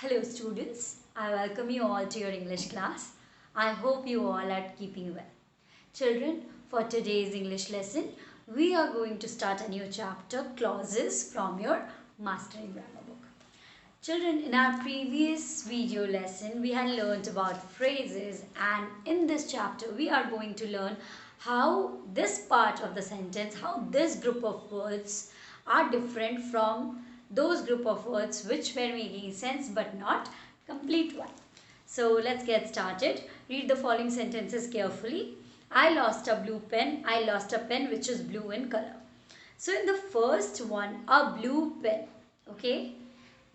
Hello students, I welcome you all to your English class. I hope you all are keeping well. Children, for today's English lesson, we are going to start a new chapter, clauses from your Mastering Grammar book. Children, in our previous video lesson, we had learned about phrases, and in this chapter, we are going to learn how this part of the sentence, how this group of words are different from those group of words which were making sense but not complete one. So let's get started. Read the following sentences carefully. I lost a blue pen. I lost a pen which is blue in color. So in the first one, a blue pen. Okay.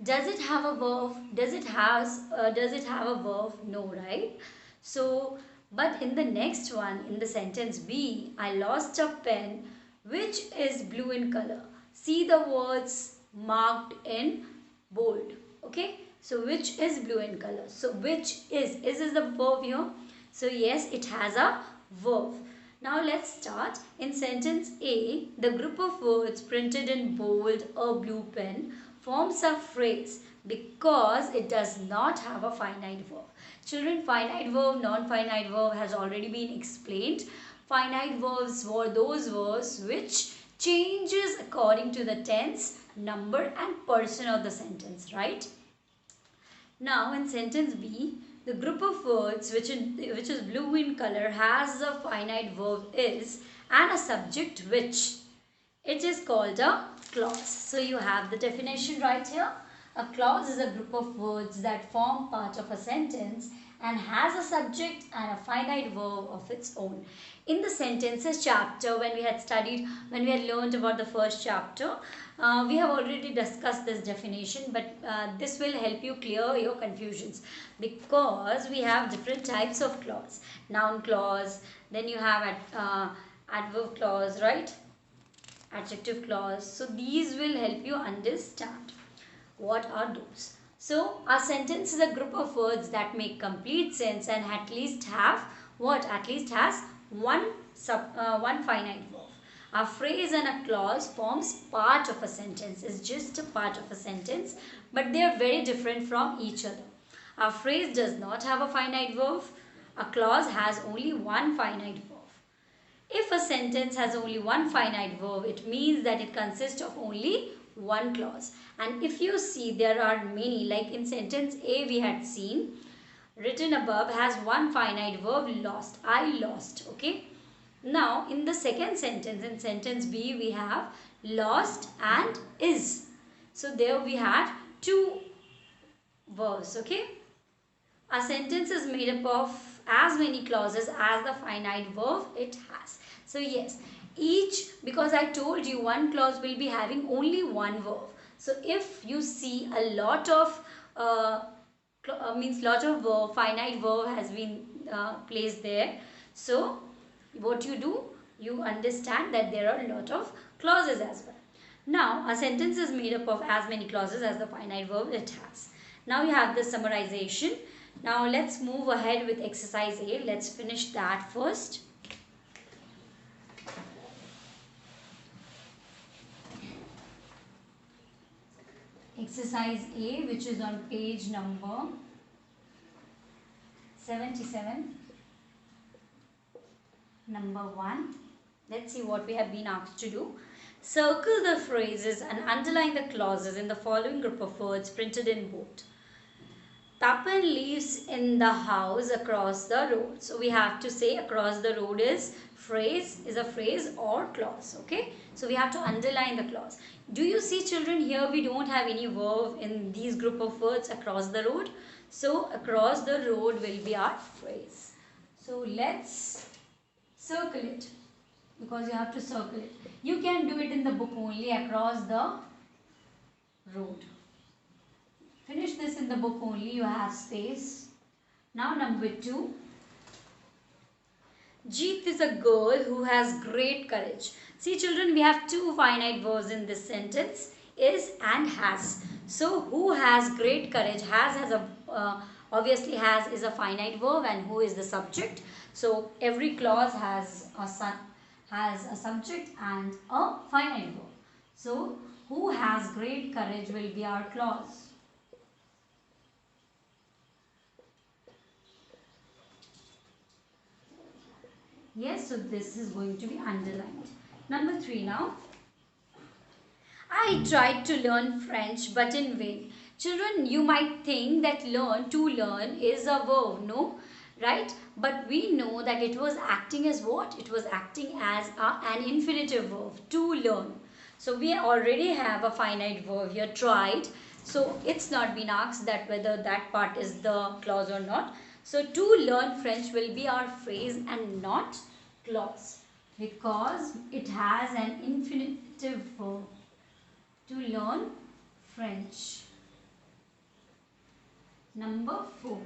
Does it have a verb? Does it have a verb? No, right? So, but in the next one, in the sentence B, I lost a pen which is blue in color. See the words marked in bold. Okay. So which is blue in color. So which is the verb here. So yes, it has a verb. Now let's start. In sentence A, the group of words printed in bold, a blue pen, forms a phrase because it does not have a finite verb. Children, finite verb, non-finite verb has already been explained. Finite verbs were those verbs which changes according to the tense, number and person of the sentence, right? Now in sentence B, the group of words which is blue in color has a finite verb is and a subject which. It is called a clause. So you have the definition right here. A clause is a group of words that form part of a sentence and has a subject and a finite verb of its own. In the sentences chapter, when we had learned about the first chapter, we have already discussed this definition, but this will help you clear your confusions because we have different types of clause. Noun clause, then you have adverb clause, right? Adjective clause. So these will help you understand what are those. So a sentence is a group of words that make complete sense and at least have what? At least has one finite verb. A phrase and a clause forms part of a sentence. Is just a part of a sentence, but they are very different from each other. A phrase does not have a finite verb. A clause has only one finite verb. If a sentence has only one finite verb, it means that it consists of only one clause. And if you see, there are many, like in sentence A we had seen, written above has one finite verb, lost. I lost, okay. Now in the second sentence, in sentence B, we have lost and is. So there we had two verbs, okay. A sentence is made up of as many clauses as the finite verb it has. So yes, because I told you one clause will be having only one verb. So if you see a lot of finite verb has been placed there. So what you do, you understand that there are a lot of clauses as well. Now a sentence is made up of as many clauses as the finite verb it has. Now you have the summarization. Now let's move ahead with exercise A. Let's finish that first. Exercise A, which is on page number 77. Number 1. Let's see what we have been asked to do. Circle the phrases and underline the clauses in the following group of words printed in bold. Tapan lives in the house across the road. So we have to say across the road is a phrase or clause. Okay. So we have to underline the clause. Do you see, children, here we don't have any verb in these group of words across the road. So across the road will be our phrase. So let's circle it because you have to circle it. You can do it in the book only, across the road. Finish this in the book only, you have space. Now number 2. Jeet is a girl who has great courage. See, children, we have two finite verbs in this sentence, is and has. So who has great courage? Obviously has is a finite verb and who is the subject. So every clause has a subject and a finite verb. So who has great courage will be our clause. Yes, so this is going to be underlined. Number 3 now. I tried to learn French but in vain. Children, you might think that to learn is a verb, no? Right? But we know that it was acting as what? It was acting as an infinitive verb, to learn. So we already have a finite verb here, tried. So it's not been asked that whether that part is the clause or not. So to learn French will be our phrase and not clause because it has an infinitive verb. To learn French. Number 4.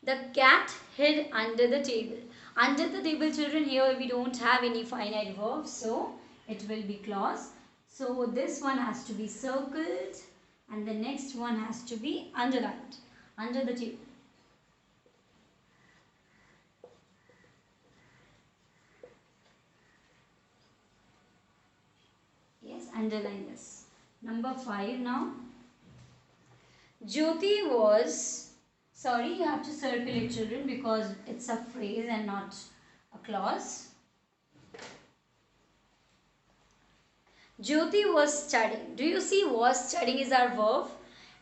The cat hid under the table. Under the table, children, here we don't have any finite verb, so it will be clause. So this one has to be circled and the next one has to be underlined. Under the table. Yes, underline this. Number 5 now. Jyoti was, sorry, you have to circle it, children, because it's a phrase and not a clause. Jyoti was studying. Do you see was studying is our verb?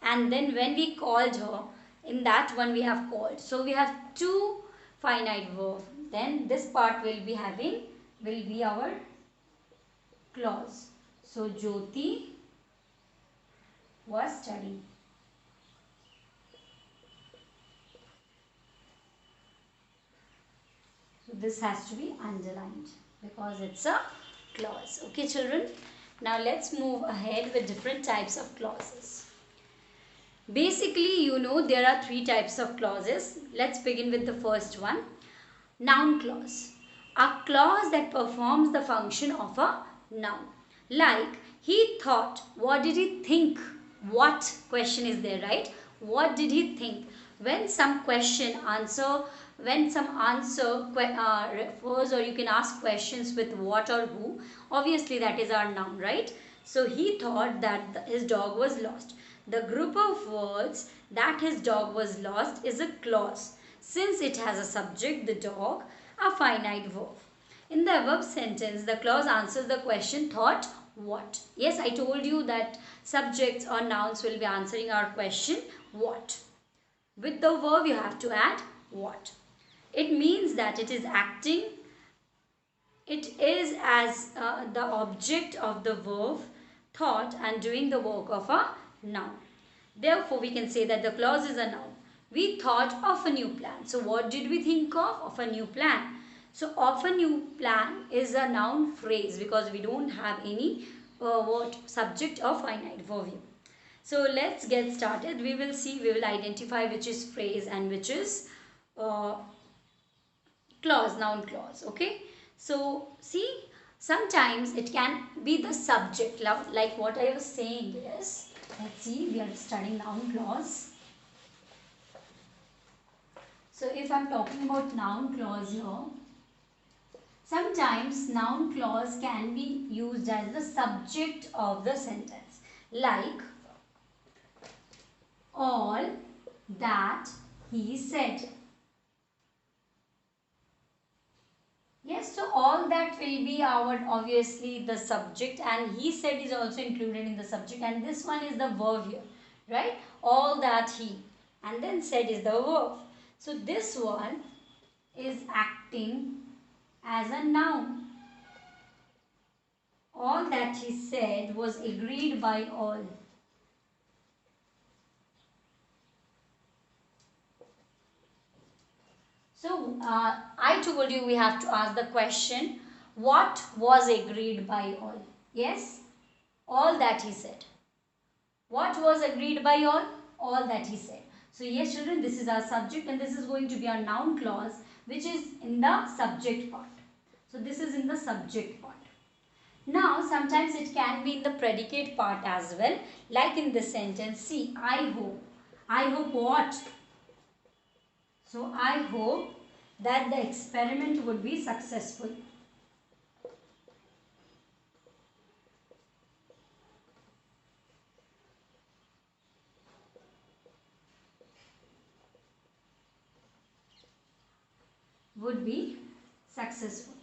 And then when we called her, in that one we have called. So we have two finite verb. Then this part will be our clause. So Jyoti was studying. So this has to be underlined because it's a clause. Okay, children. Now let's move ahead with different types of clauses. Basically, you know there are 3 types of clauses. Let's begin with the first one. Noun clause. A clause that performs the function of a noun. Like, he thought. What did he think? What question is there, right? What did he think? When some answer refers, or you can ask questions with what or who, obviously that is our noun, right? So he thought that his dog was lost. The group of words that his dog was lost is a clause, since it has a subject, the dog, a finite verb. In the above sentence, the clause answers the question thought what. Yes, I told you that subjects or nouns will be answering our question what. With the verb, you have to add what. It means that it is acting. It is as the object of the verb thought and doing the work of a noun. Therefore, we can say that the clause is a noun. We thought of a new plan. So, what did we think of? Of a new plan. So, of a new plan is a noun phrase because we don't have any subject or finite verb here. So, let's get started. We will identify which is phrase and which is clause, noun clause. Okay. So, see, sometimes it can be the subject, like what I was saying is, let's see, we are studying noun clause. So, if I am talking about noun clause here, sometimes noun clause can be used as the subject of the sentence, like all that he said. Yes, so all that will be obviously the subject, and he said is also included in the subject, and this one is the verb here, right? All that he, and then said is the verb. So this one is acting as a noun. All that he said was agreed by all. So, I told you we have to ask the question, what was agreed by all? Yes, all that he said. What was agreed by all? All that he said. So, yes children, this is our subject and this is going to be our noun clause which is in the subject part. So, this is in the subject part. Now, sometimes it can be in the predicate part as well, like in this sentence. See, I hope. I hope what? So, I hope that the experiment would be successful. would be successful.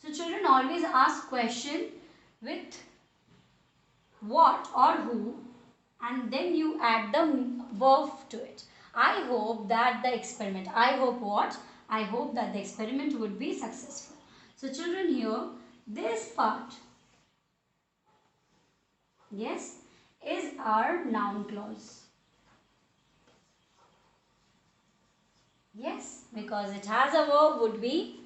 So children, always ask question with what or who, and then you add the verb to it. I hope that the experiment, I hope what? I hope that the experiment would be successful. So children, here this part, yes, is our noun clause. Yes, because it has a verb would be,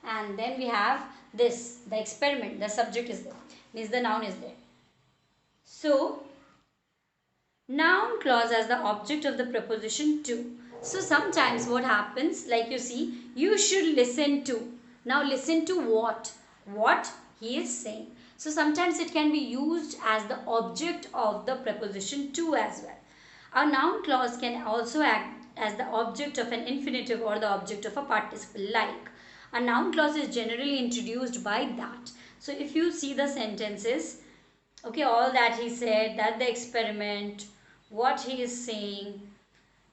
and then we have this, the experiment, the subject is there, means the noun is there. So, noun clause as the object of the preposition to. So, sometimes what happens, like you see, you should listen to. Now, listen to what? What he is saying. So, sometimes it can be used as the object of the preposition to as well. A noun clause can also act as the object of an infinitive or the object of a participle, like a noun clause is generally introduced by that. So if you see the sentences, okay, all that he said, that the experiment, what he is saying,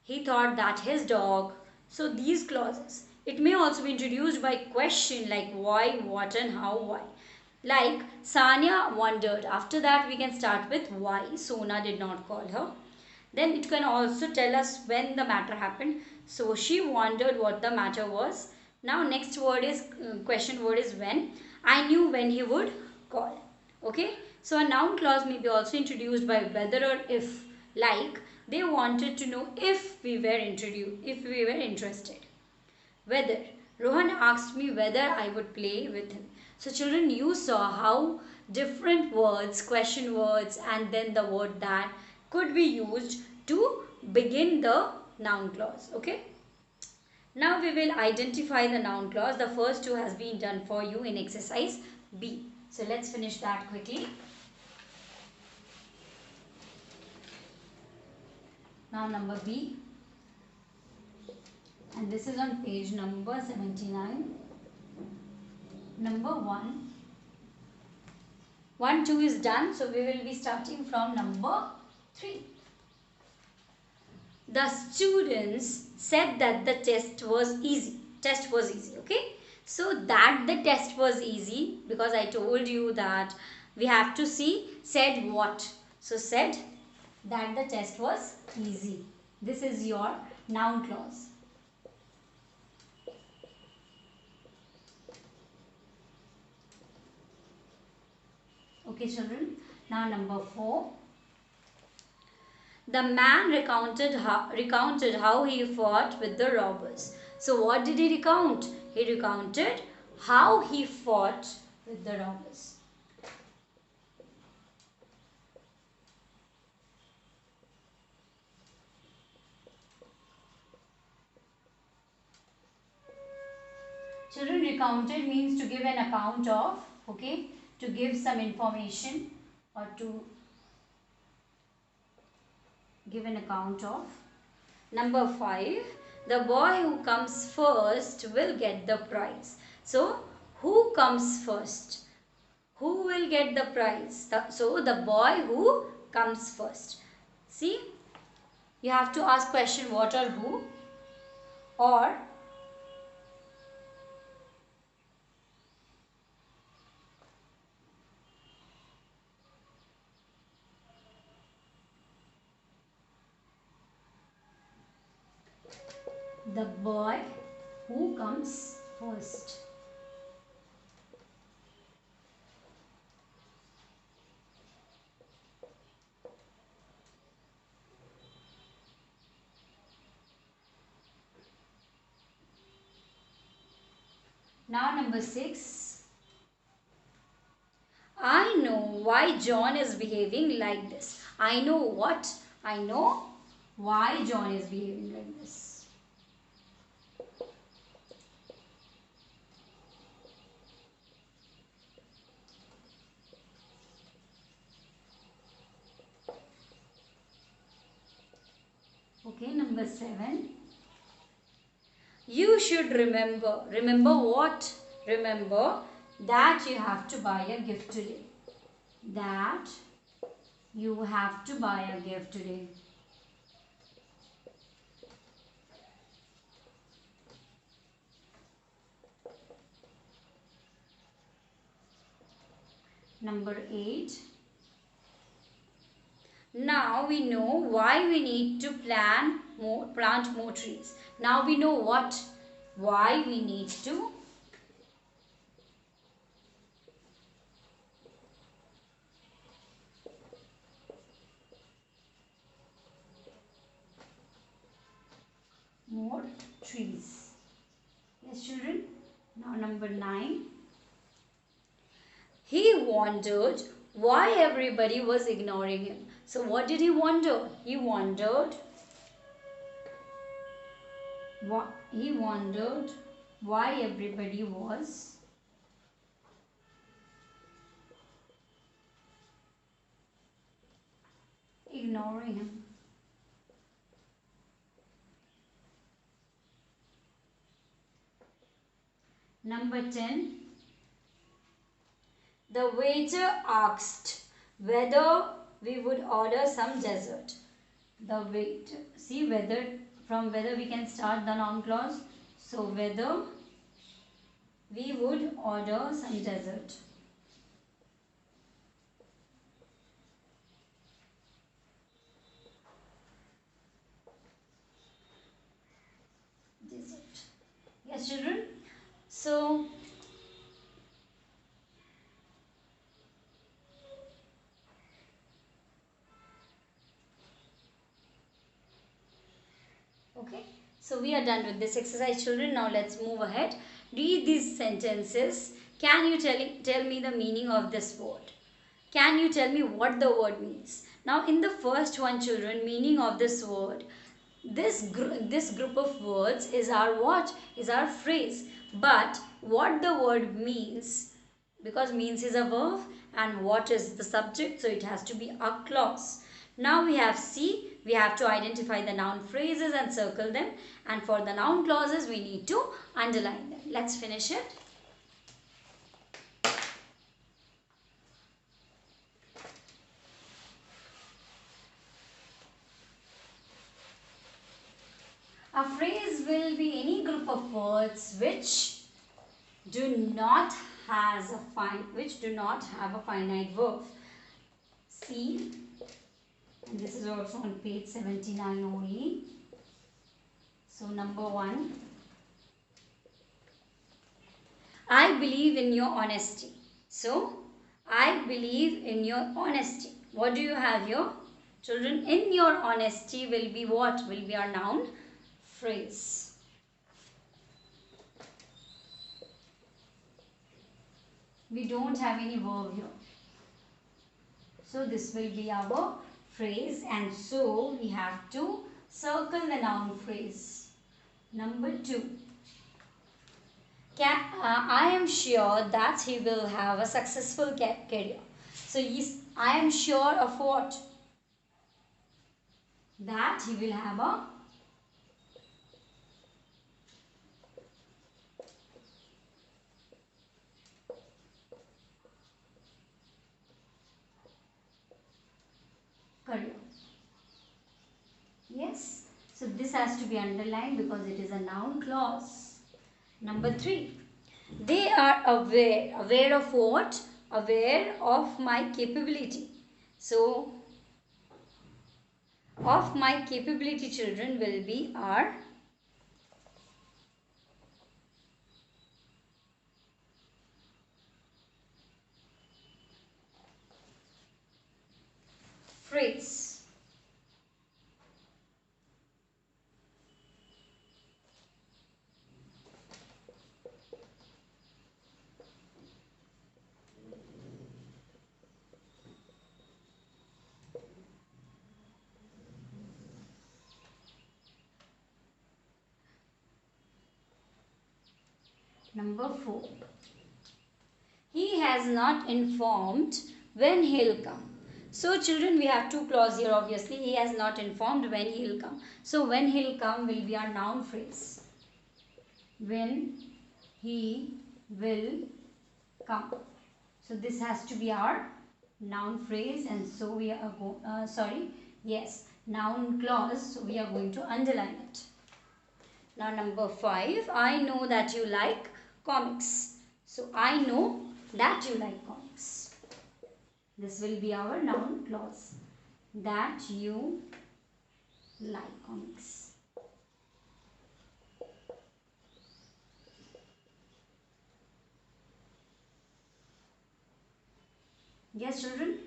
he thought that his dog. So these clauses, it may also be introduced by question like why, what and how, why. Like Sanya wondered. After that we can start with why Sona did not call her. Then it can also tell us when the matter happened. So she wondered what the matter was. Now next word is, question word is when. I knew when he would call. Okay. So a noun clause may be also introduced by whether or if. Like they wanted to know if we were interested. Whether. Rohan asked me whether I would play with him. So children, you saw how different words, question words and then the word that could be used to begin the noun clause. Okay. Now we will identify the noun clause. The first two has been done for you in exercise B. So let's finish that quickly. Now number B. And this is on page number 79. Number 1. 1, 2 is done. So we will be starting from number 3. The students said that the test was easy. Okay. So that the test was easy, because I told you that we have to see said what. So said that the test was easy. This is your noun clause. Okay children. Now number 4. The man recounted how he fought with the robbers. So what did he recount? He recounted how he fought with the robbers. Children, recounted means to give an account of, okay, to give some information or to give an account of. Number 5, the boy who comes first will get the prize. So, who comes first? Who will get the prize? So, the boy who comes first. See, you have to ask question what or who, or the boy who comes first. Now number 6. I know why John is behaving like this. I know what? I know why John is behaving like this. Okay, number 7. You should remember. Remember what? Remember that you have to buy a gift today. That you have to buy a gift today. Number 8. Now we know why we need to plant more trees. Now we know why we need to more trees. Yes, children. Now number 9. He wondered why everybody was ignoring him. So what did he wonder? He wondered why everybody was ignoring him. Number 10. The waiter asked whether we would order some dessert. The waiter, see from whether we can start the noun clause. So whether we would order some dessert. Dessert. Yes, children. So okay, so we are done with this exercise, children. Now let's move ahead. Read these sentences. Can you tell me the meaning of this word? Can you tell me what the word means? Now in the first one, children, meaning of this word. This group of words is our what? Is our phrase. But what the word means, because means is a verb and what is the subject, so it has to be a clause. Now we have we have to identify the noun phrases and circle them, and for the noun clauses we need to underline them. Let's finish it. A phrase will be any group of words which do not have a finite verb. See, and this is also on page 79 only. So number 1, I believe in your honesty. So I believe in your honesty. What do you have here? Children, in your honesty will be what? Will be our noun phrase. We don't have any verb here. So this will be our phrase, and so we have to circle the noun phrase. Number 2. I am sure that he will have a successful career. So yes, I am sure of what? That he will have a career. Yes, so this has to be underlined because it is a noun clause. Number 3, they are aware of what? Aware of my capability. So of my capability, children, will be our phrase. Number 4, he has not informed when he'll come. So children, we have two clauses here obviously. He has not informed when he'll come. So when he'll come will be our noun phrase. When he will come. So this has to be our noun phrase, and so we are noun clause. So we are going to underline it. Now number 5, I know that you like comics. So I know that you like comics. This will be our noun clause. That you like comics. Yes, children?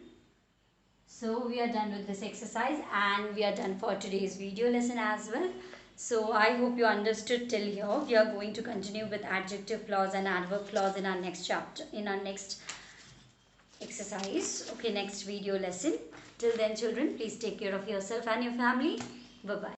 So we are done with this exercise and we are done for today's video lesson as well. So I hope you understood till here. We are going to continue with adjective clause and adverb clause in our next chapter, in our next exercise. Okay, next video lesson. Till then, children, please take care of yourself and your family. Bye-bye.